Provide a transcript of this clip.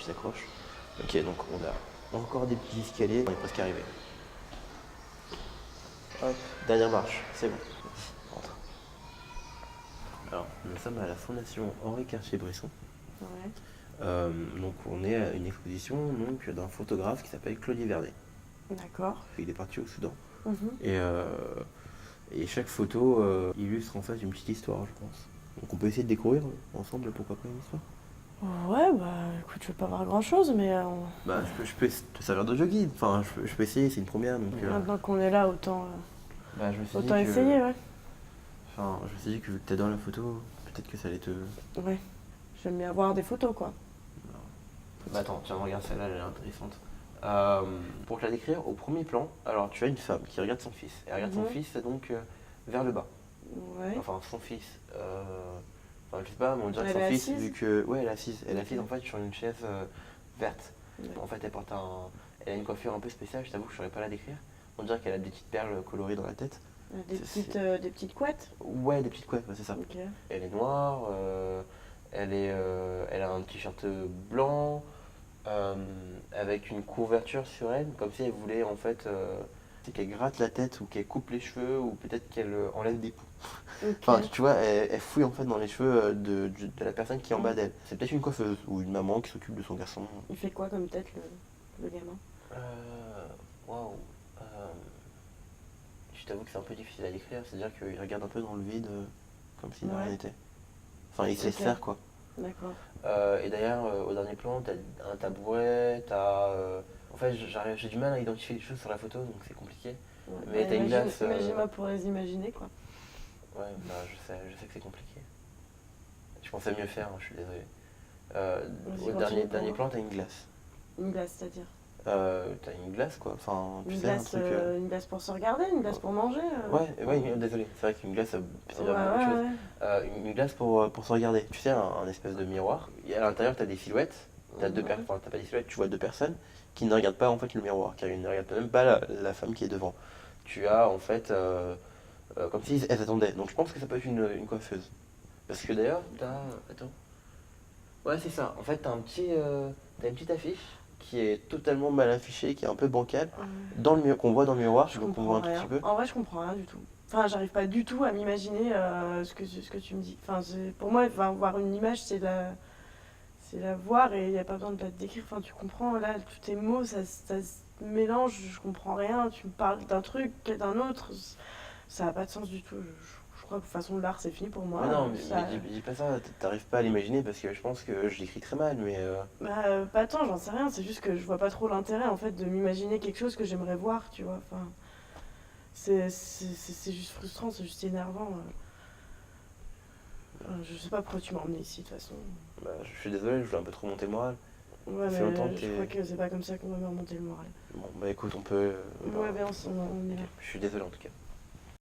s'accroche. Ok, donc on a encore des petits escaliers, on est presque arrivé. Hop, dernière marche, c'est bon. Rentre. Alors, nous sommes à la Fondation Henri Cartier-Bresson. Ouais. Donc on est à une exposition donc, d'un photographe qui s'appelle Claudier Vernet. D'accord. Il est parti au Soudan. Mhm. Et chaque photo illustre en fait une petite histoire, je pense. Donc on peut essayer de découvrir ensemble, pourquoi pas une histoire. Ouais, bah écoute, je vais pas voir grand chose, mais Bah, je peux te servir de guide. Enfin, je peux essayer, c'est une première. Donc, maintenant qu'on est là, autant, bah, je me suis dit autant que, essayer, ouais. enfin, je me suis dit que vu que t'adores la photo, peut-être que ça allait te. Ouais. J'aime bien voir des photos, quoi. Bah attends, tiens, regarde celle-là, elle est intéressante. Pour te la décrire, au premier plan, alors tu as une femme qui regarde son fils. Elle regarde son Mhm. fils donc vers le bas. Ouais. Enfin, son fils. Enfin, je sais pas, mais on dirait que Elle son est fils, assise. vu que. Ouais, elle est assise. Elle est Ok. assise en fait sur une chaise verte. Ouais. En fait, elle porte un. Elle a une coiffure un peu spéciale, je t'avoue que je saurais pas la décrire. On dirait qu'elle a des petites perles colorées dans la tête. Des petites couettes. Ouais, des petites couettes, ouais, c'est ça. Ok. Elle est noire, elle a un t-shirt blanc, avec une couverture sur elle, comme si elle voulait en fait c'est qu'elle gratte la tête ou qu'elle coupe les cheveux ou peut-être qu'elle enlève des poux. Ok. Enfin, tu vois, elle fouille en fait dans les cheveux de la personne qui est en bas d'elle. C'est peut-être une coiffeuse ou une maman qui s'occupe de son garçon. Il fait quoi comme tête, le gamin? Waouh. Euh, je t'avoue que c'est un peu difficile à décrire, c'est-à-dire qu'il regarde un peu dans le vide, comme si de rien Ouais. n'était. Enfin, il se laisse Ok. faire quoi. D'accord. Et d'ailleurs, au dernier plan, t'as un tabouret, t'as. En fait, j'ai du mal à identifier les choses sur la photo, donc c'est compliqué. Ouais. Mais Bah, t'as une glace. Imagine-moi pour les imaginer, quoi. Ouais, bah je sais que c'est compliqué. Je pensais mieux faire, hein, je suis désolé. Vas-y, Au continue pour dernier moi. plan, t'as une glace. Une glace, c'est-à-dire? T'as une glace quoi, enfin, tu sais, un truc. Une glace pour se regarder, une glace pour manger. Ouais, désolé, c'est vrai qu'une glace, c'est Ouais, vraiment autre chose. ouais. Une glace pour se regarder. Tu sais, un espèce de miroir. Et à l'intérieur, t'as des silhouettes. T'as deux personnes, enfin, t'as pas des silhouettes, tu vois deux personnes qui ne regardent pas en fait le miroir, car ils ne regardent même pas la femme qui est devant. Tu as en fait, comme si elles attendaient. Donc je pense que ça peut être une coiffeuse. Parce que d'ailleurs, t'as. Attends. Ouais, c'est ça. En fait, t'as une petite affiche qui est totalement mal affichée, qui est un peu bancale, qu'on voit dans le miroir, Je qu'on voit comprends un tout rien. petit peu. En vrai, je comprends rien du tout. Enfin, j'arrive pas du tout à m'imaginer ce que tu me dis. Enfin, pour moi, enfin, voir une image, c'est la voir et il n'y a pas besoin de la décrire. Enfin, tu comprends, là, tous tes mots, ça se mélange, je comprends rien. Tu me parles d'un truc, d'un autre, ça n'a pas de sens du tout. Je crois que de toute façon, l'art, c'est fini pour moi. Mais non, Ça... dis pas ça, t'arrives pas à l'imaginer parce que je pense que je l'écris très mal, mais. Bah, pas tant, j'en sais rien. C'est juste que je vois pas trop l'intérêt, en fait, de m'imaginer quelque chose que j'aimerais voir, tu vois. Enfin, c'est juste frustrant, c'est juste énervant. Je sais pas pourquoi tu m'as emmené ici, de toute façon. Bah, je suis désolé, je voulais un peu trop monter le moral. Ouais, Ça fait mais longtemps que je crois que c'est pas comme ça qu'on va me remonter le moral. Bon, bah écoute, on peut. Ouais, ben on est là. Je suis désolé en tout cas.